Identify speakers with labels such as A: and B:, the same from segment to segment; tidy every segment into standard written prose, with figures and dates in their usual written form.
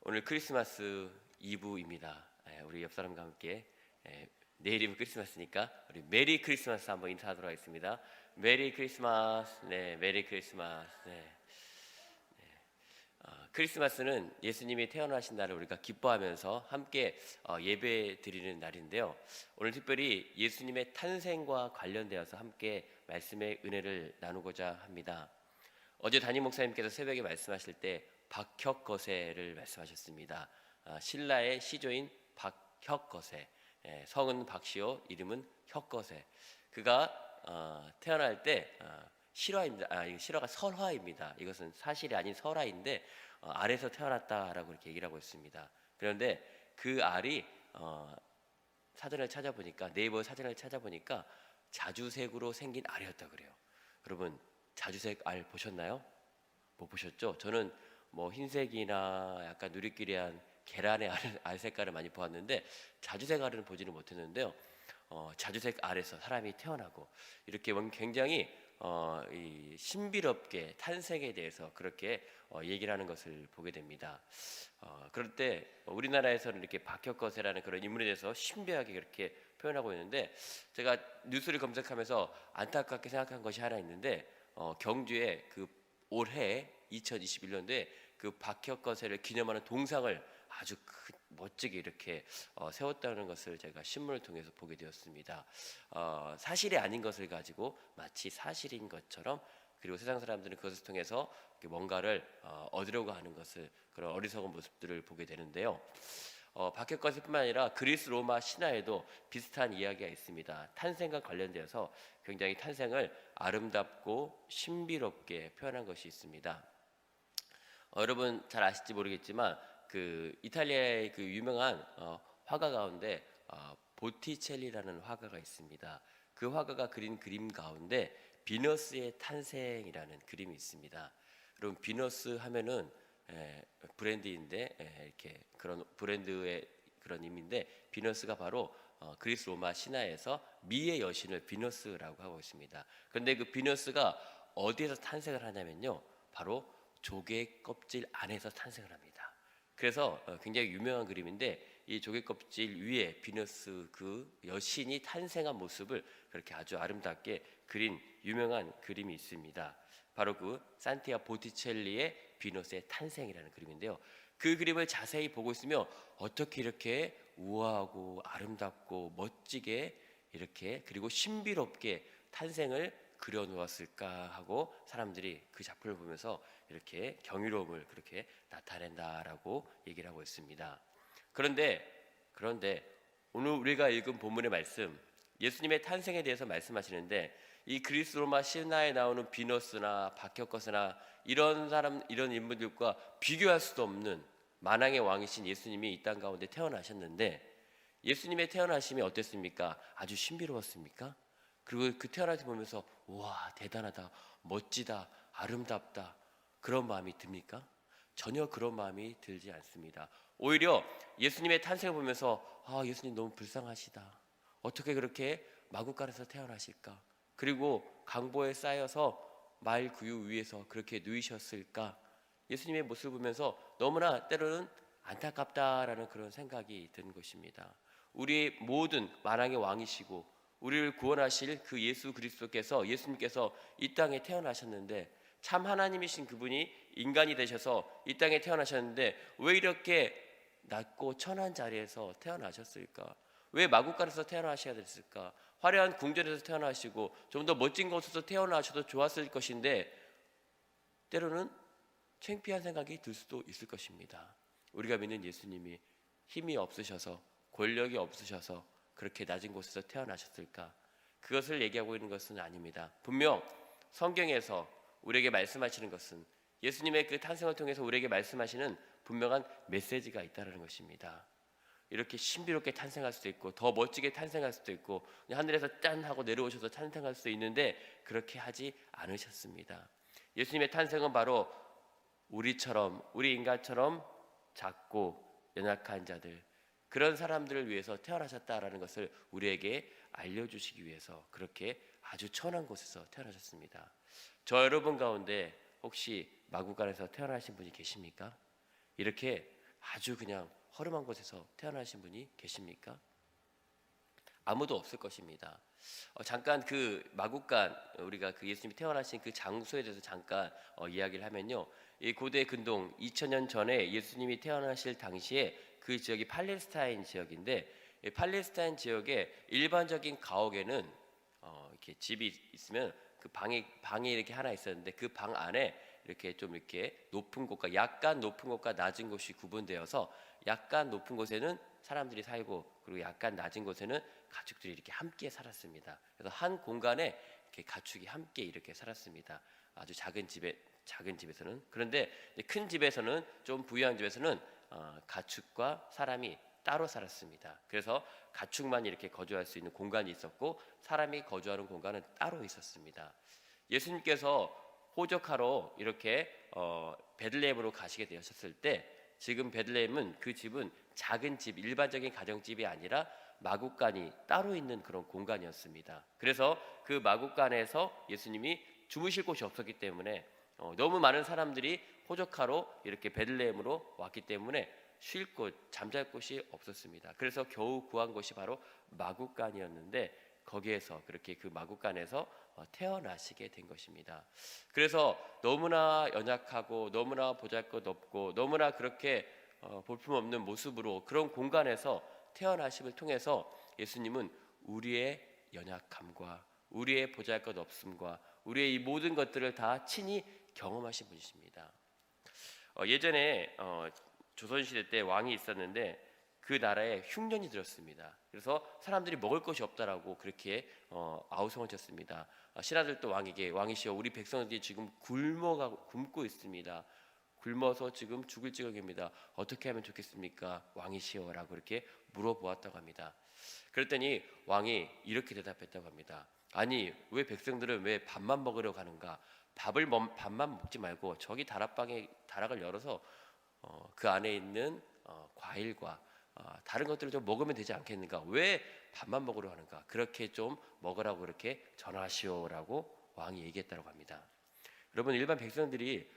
A: 오늘 크리스마스 이브입니다. 우리 옆 사람과 함께 내일이면 크리스마스니까 우리 메리 크리스마스 한번 인사하도록 하겠습니다. 메리 크리스마스. 네, 메리 크리스마스. 네. 크리스마스는 예수님이 태어나신 날을 우리가 기뻐하면서 함께 예배 드리는 날인데요. 오늘 특별히 예수님의 탄생과 관련되어서 함께 말씀의 은혜를 나누고자 합니다. 어제 담임 목사님께서 새벽에 말씀하실 때 박혁거세를 말씀하셨습니다. 신라의 시조인 박혁거세, 성은 박시호, 이름은 혁거세. 그가 태어날 때 실화입니다. 이 실화가 설화입니다. 이것은 사실이 아닌 설화인데 알에서 태어났다라고 이렇게 얘기를 하고 있습니다. 그런데 그 알이 사전을 찾아보니까, 네이버 사전을 찾아보니까 자주색으로 생긴 알이었다 그래요. 여러분, 자주색 알 보셨나요? 못 보셨죠? 저는 뭐 흰색이나 약간 누리끼리한 계란의 알 색깔을 많이 보았는데 자주색 알은 보지는 못했는데요. 자주색 알에서 사람이 태어나고 이렇게 굉장히 이 신비롭게 탄생에 대해서 그렇게 얘기를 하는 것을 보게 됩니다. 그럴 때 우리나라에서는 이렇게 박혁거세라는 그런 인물에 대해서 신비하게 그렇게 표현하고 있는데, 제가 뉴스를 검색하면서 안타깝게 생각한 것이 하나 있는데, 경주에 그 올해 2021년도에 그 박혁거세를 기념하는 동상을 아주 멋지게 이렇게 세웠다는 것을 제가 신문을 통해서 보게 되었습니다. 사실이 아닌 것을 가지고 마치 사실인 것처럼, 그리고 세상 사람들은 그것을 통해서 뭔가를 얻으려고 하는 것을, 그런 어리석은 모습들을 보게 되는데요. 박혁거세뿐만 아니라 그리스 로마 신화에도 비슷한 이야기가 있습니다. 탄생과 관련되어서 굉장히 탄생을 아름답고 신비롭게 표현한 것이 있습니다. 여러분 잘 아실지 모르겠지만 그 이탈리아의 그 유명한 화가 가운데 보티첼리라는 화가가 있습니다. 그 화가가 그린 그림 가운데 비너스의 탄생이라는 그림이 있습니다. 여러분, 비너스 하면은 브랜드인데, 이렇게 그런 브랜드의 그런 의미인데, 비너스가 바로 그리스 로마 신화에서 미의 여신을 비너스라고 하고 있습니다. 그런데 그 비너스가 어디에서 탄생을 하냐면요, 바로 조개 껍질 안에서 탄생을 합니다. 그래서 굉장히 유명한 그림인데, 이 조개 껍질 위에 비너스 그 여신이 탄생한 모습을 그렇게 아주 아름답게 그린 유명한 그림이 있습니다. 바로 그 산티아 보티첼리의 비너스의 탄생이라는 그림인데요. 그 그림을 자세히 보고 있으면 어떻게 이렇게 우아하고 아름답고 멋지게 이렇게, 그리고 신비롭게 탄생을 그려놓았을까 하고 사람들이 그 작품을 보면서 이렇게 경이로움을 그렇게 나타낸다라고 얘기를 하고 있습니다. 그런데 오늘 우리가 읽은 본문의 말씀, 예수님의 탄생에 대해서 말씀하시는데, 이 그리스 로마 신화에 나오는 비너스나 박혁거스나 이런 인물들과 비교할 수도 없는 만왕의 왕이신 예수님이 이 땅 가운데 태어나셨는데, 예수님의 태어나심이 어땠습니까? 아주 신비로웠습니까? 그리고 그 태어나지 보면서 와, 대단하다, 멋지다, 아름답다, 그런 마음이 듭니까? 전혀 그런 마음이 들지 않습니다. 오히려 예수님의 탄생을 보면서 예수님 너무 불쌍하시다, 어떻게 그렇게 마구간에서 태어나실까, 그리고 강보에 쌓여서 말 구유 위에서 그렇게 누이셨을까, 예수님의 모습을 보면서 너무나 때로는 안타깝다라는 그런 생각이 드는 것입니다. 우리 모든 만왕의 왕이시고 우리를 구원하실 그 예수 그리스도께서, 예수님께서 이 땅에 태어나셨는데, 참 하나님이신 그분이 인간이 되셔서 이 땅에 태어나셨는데 왜 이렇게 낮고 천한 자리에서 태어나셨을까? 왜 마구간에서 태어나셔야 됐을까? 화려한 궁전에서 태어나시고 좀 더 멋진 곳에서 태어나셔도 좋았을 것인데, 때로는 창피한 생각이 들 수도 있을 것입니다. 우리가 믿는 예수님이 힘이 없으셔서, 권력이 없으셔서 그렇게 낮은 곳에서 태어나셨을까? 그것을 얘기하고 있는 것은 아닙니다. 분명 성경에서 우리에게 말씀하시는 것은, 예수님의 그 탄생을 통해서 우리에게 말씀하시는 분명한 메시지가 있다는 것입니다. 이렇게 신비롭게 탄생할 수도 있고 더 멋지게 탄생할 수도 있고 하늘에서 짠 하고 내려오셔서 탄생할 수도 있는데, 그렇게 하지 않으셨습니다. 예수님의 탄생은 바로 우리 인간처럼 작고 연약한 자들, 그런 사람들을 위해서 태어나셨다라는 것을 우리에게 알려주시기 위해서 그렇게 아주 천한 곳에서 태어나셨습니다. 저 여러분 가운데 혹시 마구간에서 태어나신 분이 계십니까? 이렇게 아주 그냥 허름한 곳에서 태어나신 분이 계십니까? 아무도 없을 것입니다. 잠깐 그 마국간, 우리가 그 예수님이 태어나신 그 장소에 대해서 잠깐 이야기를 하면요, 이 고대 근동 2000년 전에 예수님이 태어나실 당시에 그 지역이 팔레스타인 지역인데, 이 팔레스타인 지역의 일반적인 가옥에는 이렇게 집이 있으면 그 방이 이렇게 하나 있었는데, 그 방 안에 이렇게 좀 이렇게 높은 곳과 약간 높은 곳과 낮은 곳이 구분되어서, 약간 높은 곳에는 사람들이 살고, 그리고 약간 낮은 곳에는 가축들이 이렇게 함께 살았습니다. 그래서 한 공간에 이렇게 가축이 함께 이렇게 살았습니다. 아주 작은 집에서는. 그런데 큰 집에서는, 좀 부유한 집에서는 가축과 사람이 따로 살았습니다. 그래서 가축만 이렇게 거주할 수 있는 공간이 있었고, 사람이 거주하는 공간은 따로 있었습니다. 예수님께서 호적하러 이렇게 베들레헴으로 가시게 되셨을 때, 지금 베들레헴은, 그 집은 작은 집, 일반적인 가정집이 아니라 마국간이 따로 있는 그런 공간이었습니다. 그래서 그 마국간에서 예수님이 주무실 곳이 없었기 때문에, 너무 많은 사람들이 호적하러 이렇게 베들레헴으로 왔기 때문에 쉴 곳, 잠잘 곳이 없었습니다. 그래서 겨우 구한 곳이 바로 마국간이었는데, 거기에서, 그렇게 그 마국간에서 태어나시게 된 것입니다. 그래서 너무나 연약하고 너무나 보잘것없고 너무나 그렇게 볼품없는 모습으로 그런 공간에서 태어나심을 통해서 예수님은 우리의 연약함과 우리의 보잘것없음과 우리의 이 모든 것들을 다 친히 경험하신 분이십니다. 예전에 조선시대 때 왕이 있었는데, 그 나라에 흉년이 들었습니다. 그래서 사람들이 먹을 것이 없다라고 그렇게 아우성을 쳤습니다. 신하들도 왕에게, 왕이시여, 우리 백성들이 지금 굶고 있습니다. 굶어서 지금 죽을 지경입니다. 어떻게 하면 좋겠습니까, 왕이시여? 라고 이렇게 물어보았다고 합니다. 그랬더니 왕이 이렇게 대답했다고 합니다. 아니, 왜 백성들은 왜 밥만 먹으러 가는가? 밥만 먹지 말고 저기 다락방에 다락을 열어서 그 안에 있는 과일과 다른 것들을 좀 먹으면 되지 않겠는가? 왜 밥만 먹으러 하는가? 그렇게 좀 먹으라고 그렇게 전하시오라고 왕이 얘기했다고 합니다. 여러분, 일반 백성들이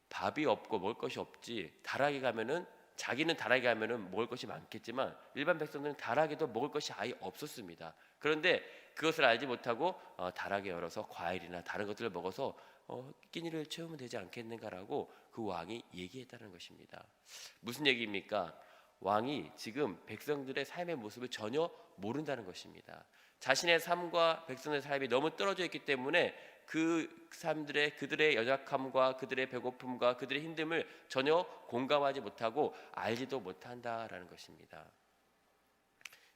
A: 밥이 없고 먹을 것이 없지, 다락에 가면은, 자기는 다락에 가면은 먹을 것이 많겠지만 일반 백성들은 다락에도 먹을 것이 아예 없었습니다. 그런데 그것을 알지 못하고 다락에 열어서 과일이나 다른 것들을 먹어서 끼니를 채우면 되지 않겠는가라고 그 왕이 얘기했다는 것입니다. 무슨 얘기입니까? 왕이 지금 백성들의 삶의 모습을 전혀 모른다는 것입니다. 자신의 삶과 백성의 삶이 너무 떨어져 있기 때문에 그 사람들의, 그들의 연약함과 그들의 배고픔과 그들의 힘듦을 전혀 공감하지 못하고 알지도 못한다라는 것입니다.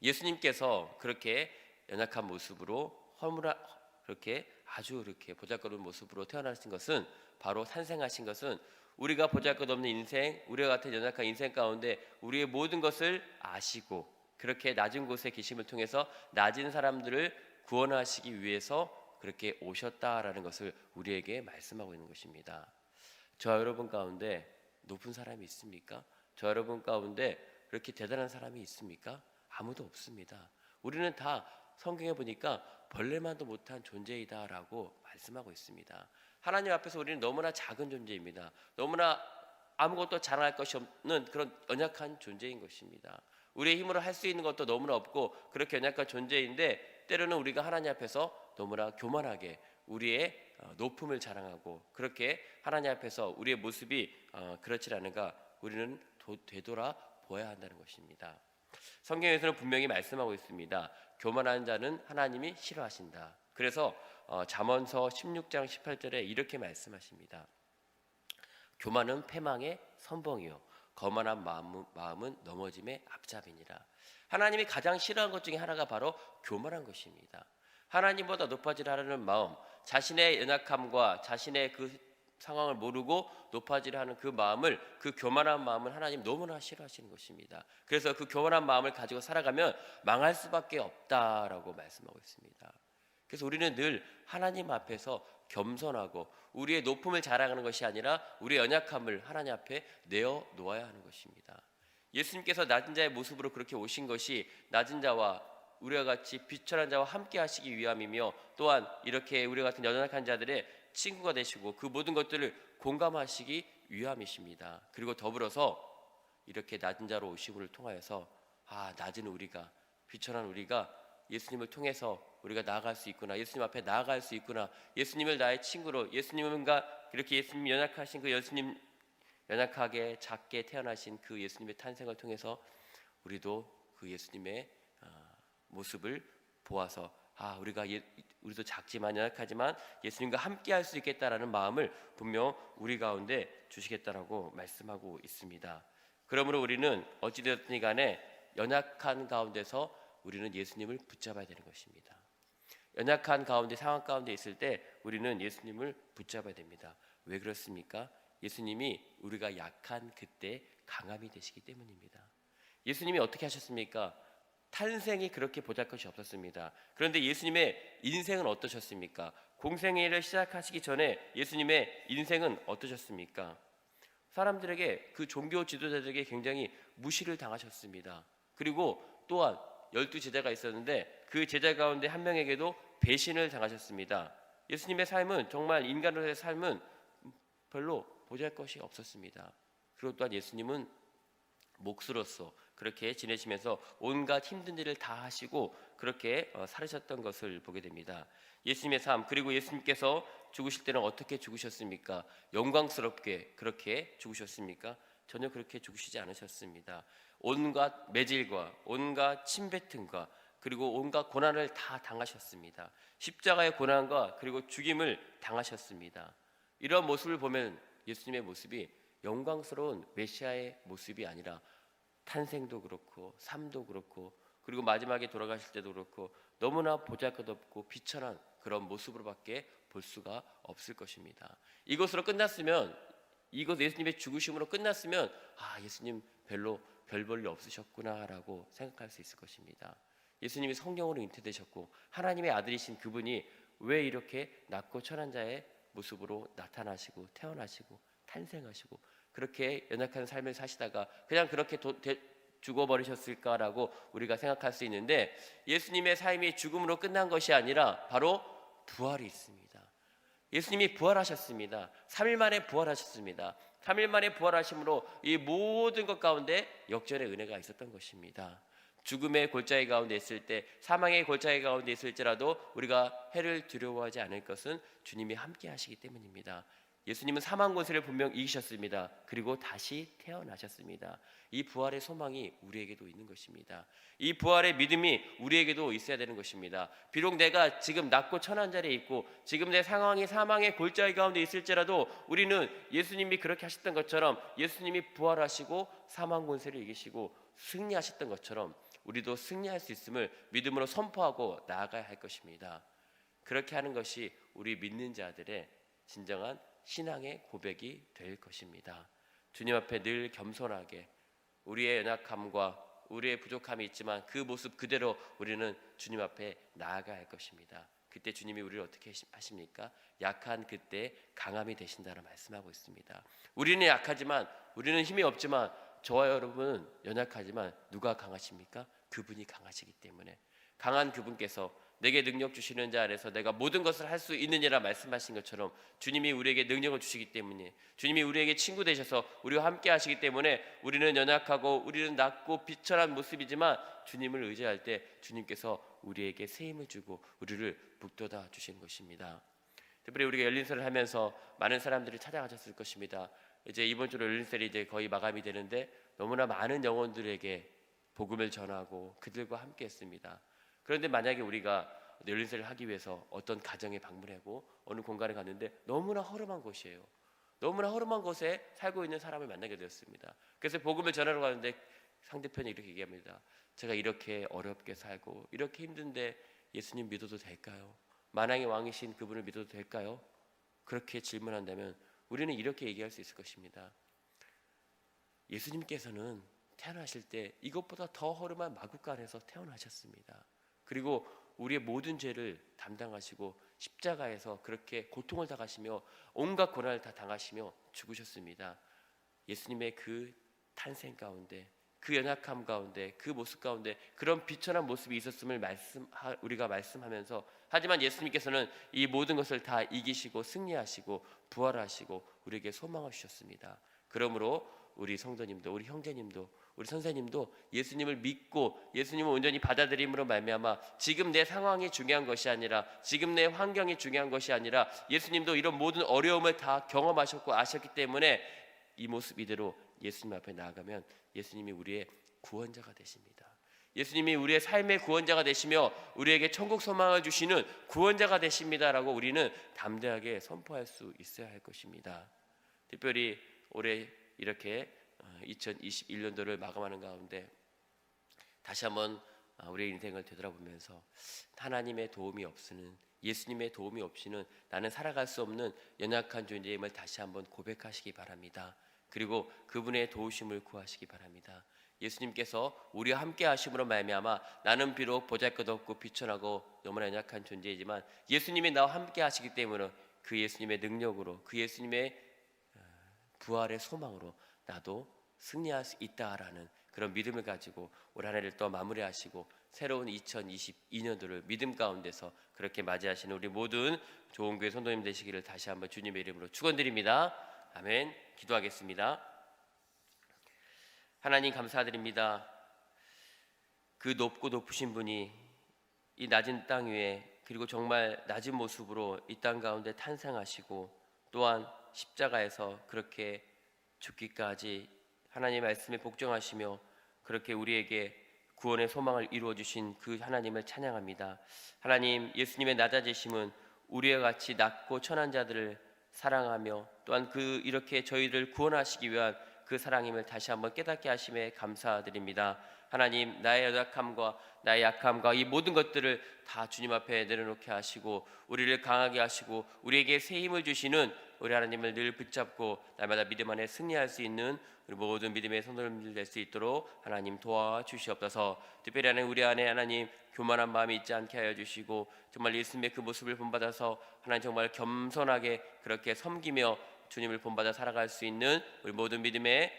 A: 예수님께서 그렇게 연약한 모습으로 그렇게 아주 그렇게 보잘것없는 모습으로 태어나신 것은, 바로 탄생하신 것은, 우리가 보잘것없는 인생, 우리와 같은 연약한 인생 가운데 우리의 모든 것을 아시고 그렇게 낮은 곳에 계심을 통해서 낮은 사람들을 구원하시기 위해서 그렇게 오셨다라는 것을 우리에게 말씀하고 있는 것입니다. 저 여러분 가운데 높은 사람이 있습니까? 저 여러분 가운데 그렇게 대단한 사람이 있습니까? 아무도 없습니다. 우리는 다 성경에 보니까 벌레만도 못한 존재이다라고 말씀하고 있습니다. 하나님 앞에서 우리는 너무나 작은 존재입니다. 너무나 아무것도 자랑할 것이 없는 그런 연약한 존재인 것입니다. 우리의 힘으로 할 수 있는 것도 너무나 없고 그렇게 연약한 존재인데, 때로는 우리가 하나님 앞에서 너무나 교만하게 우리의 높음을 자랑하고, 그렇게 하나님 앞에서 우리의 모습이 그렇지 않은가, 우리는 되돌아 보아야 한다는 것입니다. 성경에서는 분명히 말씀하고 있습니다. 교만한 자는 하나님이 싫어하신다. 그래서 잠언서 16장 18절에 이렇게 말씀하십니다. 교만은 패망의 선봉이요 거만한 마음은 넘어짐의 앞잡이니라. 하나님이 가장 싫어하는 것 중에 하나가 바로 교만한 것입니다. 하나님보다 높아지려는 마음, 자신의 연약함과 자신의 그 상황을 모르고 높아지려 하는 그 마음을, 그 교만한 마음을 하나님 너무나 싫어하시는 것입니다. 그래서 그 교만한 마음을 가지고 살아가면 망할 수밖에 없다라고 말씀하고 있습니다. 그래서 우리는 늘 하나님 앞에서 겸손하고 우리의 높음을 자랑하는 것이 아니라 우리의 연약함을 하나님 앞에 내어 놓아야 하는 것입니다. 예수님께서 낮은 자의 모습으로 그렇게 오신 것이 낮은 자와 우리와 같이 비천한 자와 함께 하시기 위함이며, 또한 이렇게 우리와 같은 연약한 자들의 친구가 되시고 그 모든 것들을 공감하시기 위함이십니다. 그리고 더불어서 이렇게 낮은 자로 오심을 통하여서 낮은 우리가, 비천한 우리가 예수님을 통해서 우리가 나아갈 수 있구나, 예수님 앞에 나아갈 수 있구나, 예수님을 나의 친구로, 예수님과 이렇게 예수님 연약하신 그 예수님, 연약하게 작게 태어나신 그 예수님의 탄생을 통해서 우리도 그 예수님의 모습을 보아서 우리도 작지만 연약하지만 예수님과 함께 할 수 있겠다라는 마음을 분명 우리 가운데 주시겠다라고 말씀하고 있습니다. 그러므로 우리는 어찌되었든 간에 연약한 가운데서 우리는 예수님을 붙잡아야 되는 것입니다. 연약한 가운데, 상황 가운데 있을 때 우리는 예수님을 붙잡아야 됩니다. 왜 그렇습니까? 예수님이 우리가 약한 그때 강함이 되시기 때문입니다. 예수님이 어떻게 하셨습니까? 탄생이 그렇게 보잘것이 없었습니다. 그런데 예수님의 인생은 어떠셨습니까? 공생애를 시작하시기 전에 예수님의 인생은 어떠셨습니까? 사람들에게, 그 종교 지도자들에게 굉장히 무시를 당하셨습니다. 그리고 또한 12제자가 있었는데 그 제자 가운데 한 명에게도 배신을 당하셨습니다. 예수님의 삶은, 정말 인간으로의 삶은 별로 보잘것이 없었습니다. 그리고 또한 예수님은 몫으로서 그렇게 지내시면서 온갖 힘든 일을 다 하시고 그렇게 살으셨던 것을 보게 됩니다. 예수님의 삶, 그리고 예수님께서 죽으실 때는 어떻게 죽으셨습니까? 영광스럽게 그렇게 죽으셨습니까? 전혀 그렇게 죽으시지 않으셨습니다. 온갖 매질과 온갖 침뱉음과 그리고 온갖 고난을 다 당하셨습니다. 십자가의 고난과 그리고 죽임을 당하셨습니다. 이런 모습을 보면 예수님의 모습이 영광스러운 메시아의 모습이 아니라 탄생도 그렇고 삶도 그렇고 그리고 마지막에 돌아가실 때도 그렇고 너무나 보잘것없고 비천한 그런 모습으로밖에 볼 수가 없을 것입니다. 이것으로 끝났으면, 이것 예수님의 죽으심으로 끝났으면 예수님 별로 별 볼 일 없으셨구나라고 생각할 수 있을 것입니다. 예수님이 성령으로 잉태되셨고 하나님의 아들이신 그분이 왜 이렇게 낮고 천한 자의 모습으로 나타나시고 태어나시고 탄생하시고 그렇게 연약한 삶을 사시다가 그냥 그렇게 죽어버리셨을까라고 우리가 생각할 수 있는데, 예수님의 삶이 죽음으로 끝난 것이 아니라 바로 부활이 있습니다. 예수님이 부활하셨습니다. 3일 만에 부활하셨습니다. 3일 만에 부활하심으로 이 모든 것 가운데 역전의 은혜가 있었던 것입니다. 죽음의 골짜기 가운데 있을 때, 사망의 골짜기 가운데 있을지라도 우리가 해를 두려워하지 않을 것은 주님이 함께 하시기 때문입니다. 예수님은 사망 권세를 분명 이기셨습니다. 그리고 다시 태어나셨습니다. 이 부활의 소망이 우리에게도 있는 것입니다. 이 부활의 믿음이 우리에게도 있어야 되는 것입니다. 비록 내가 지금 낮고 천한 자리에 있고 지금 내 상황이 사망의 골짜기 가운데 있을지라도 우리는 예수님이 그렇게 하셨던 것처럼, 예수님이 부활하시고 사망 권세를 이기시고 승리하셨던 것처럼 우리도 승리할 수 있음을 믿음으로 선포하고 나아가야 할 것입니다. 그렇게 하는 것이 우리 믿는 자들의 진정한 신앙의 고백이 될 것입니다. 주님 앞에 늘 겸손하게 우리의 연약함과 우리의 부족함이 있지만 그 모습 그대로 우리는 주님 앞에 나아가야 할 것입니다. 그때 주님이 우리를 어떻게 하십니까? 약한 그때 강함이 되신다라 말씀하고 있습니다. 우리는 약하지만, 우리는 힘이 없지만, 저와 여러분은 연약하지만 누가 강하십니까? 그분이 강하시기 때문에, 강한 그분께서 내게 능력 주시는 자 안에서 내가 모든 것을 할 수 있느니라 말씀하신 것처럼 주님이 우리에게 능력을 주시기 때문에, 주님이 우리에게 친구 되셔서 우리와 함께 하시기 때문에 우리는 연약하고 우리는 낮고 비천한 모습이지만 주님을 의지할 때 주님께서 우리에게 새 힘을 주고 우리를 북돋아 주시는 것입니다. 특별히 우리가 열린설을 하면서 많은 사람들이 찾아가셨을 것입니다. 이제 이번 주로 열린설이 이제 거의 마감이 되는데 너무나 많은 영혼들에게 복음을 전하고 그들과 함께 했습니다. 그런데 만약에 우리가 열린설을 하기 위해서 어떤 가정에 방문하고 어느 공간에 갔는데 너무나 허름한 곳이에요. 너무나 허름한 곳에 살고 있는 사람을 만나게 되었습니다. 그래서 복음을 전하러 가는데 상대편이 이렇게 얘기합니다. 제가 이렇게 어렵게 살고 이렇게 힘든데 예수님 믿어도 될까요? 만왕의 왕이신 그분을 믿어도 될까요? 그렇게 질문한다면 우리는 이렇게 얘기할 수 있을 것입니다. 예수님께서는 태어나실 때 이것보다 더 허름한 마구간에서 태어나셨습니다. 그리고 우리의 모든 죄를 담당하시고 십자가에서 그렇게 고통을 당하시며 온갖 고난을 다 당하시며 죽으셨습니다. 예수님의 그 탄생 가운데, 그 연약함 가운데, 그 모습 가운데 그런 비천한 모습이 있었음을 우리가 말씀하면서, 하지만 예수님께서는 이 모든 것을 다 이기시고 승리하시고 부활하시고 우리에게 소망을 주셨습니다. 그러므로 우리 성도님도, 우리 형제님도, 우리 선생님도 예수님을 믿고 예수님을 온전히 받아들임으로 말미암아 지금 내 상황이 중요한 것이 아니라, 지금 내 환경이 중요한 것이 아니라, 예수님도 이런 모든 어려움을 다 경험하셨고 아셨기 때문에 이 모습 이대로 예수님 앞에 나아가면 예수님이 우리의 구원자가 되십니다. 예수님이 우리의 삶의 구원자가 되시며 우리에게 천국 소망을 주시는 구원자가 되십니다라고 우리는 담대하게 선포할 수 있어야 할 것입니다. 특별히 올해 이렇게 2021년도를 마감하는 가운데 다시 한번 우리의 인생을 되돌아보면서 하나님의 도움이 없이는, 예수님의 도움이 없이는 나는 살아갈 수 없는 연약한 존재임을 다시 한번 고백하시기 바랍니다. 그리고 그분의 도우심을 구하시기 바랍니다. 예수님께서 우리와 함께 하심으로 말미암아 나는 비록 보잘것없고 비천하고 너무나 연약한 존재이지만 예수님이 나와 함께 하시기 때문에 그 예수님의 능력으로, 그 예수님의 부활의 소망으로 나도 승리할 수 있다라는 그런 믿음을 가지고 올 한 해를 또 마무리하시고 새로운 2022년도를 믿음 가운데서 그렇게 맞이하시는 우리 모든 좋은 교회 성도님 되시기를 다시 한번 주님의 이름으로 축원드립니다. 아멘. 기도하겠습니다. 하나님 감사드립니다. 그 높고 높으신 분이 이 낮은 땅 위에, 그리고 정말 낮은 모습으로 이 땅 가운데 탄생하시고 또한 십자가에서 그렇게 죽기까지 하나님의 말씀에 복종하시며 그렇게 우리에게 구원의 소망을 이루어 주신 그 하나님을 찬양합니다. 하나님, 예수님의 낮아지심은 우리와 같이 낮고 천한 자들을 사랑하며 또한 그 이렇게 저희를 구원하시기 위한 그 사랑임을 다시 한번 깨닫게 하심에 감사드립니다. 하나님, 나의 연약함과 나의 약함과 이 모든 것들을 다 주님 앞에 내려놓게 하시고 우리를 강하게 하시고 우리에게 새 힘을 주시는 우리 하나님을 늘 붙잡고 날마다 믿음 안에 승리할 수 있는 우리 모든 믿음의 성도님들 될 수 있도록 하나님 도와주시옵소서. 특별히 우리 안에 하나님 교만한 마음이 있지 않게 하여 주시고 정말 예수님의 그 모습을 본받아서 하나님 정말 겸손하게 그렇게 섬기며 주님을 본받아 살아갈 수 있는 우리 모든 믿음의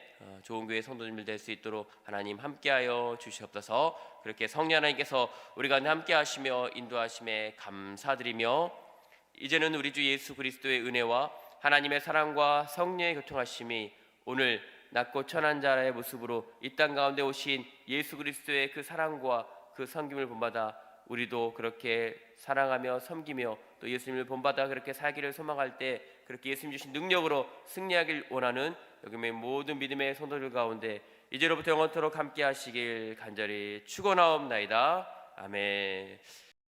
A: 좋은 교회 성도님들 될 수 있도록 하나님 함께하여 주시옵소서. 그렇게 성령 하나님께서 우리가 함께 하시며 인도하심에 감사드리며 이제는 우리 주 예수 그리스도의 은혜와 하나님의 사랑과 성령의 교통하심이 오늘 낮고 천한 자의 모습으로 이 땅 가운데 오신 예수 그리스도의 그 사랑과 그 섬김을 본받아 우리도 그렇게 사랑하며 섬기며 또 예수님을 본받아 그렇게 살기를 소망할 때 그렇게 예수님 주신 능력으로 승리하길 원하는 여기의 모든 믿음의 성도들 가운데 이제로부터 영원토록 함께 하시길 간절히 축원하옵나이다. 아멘.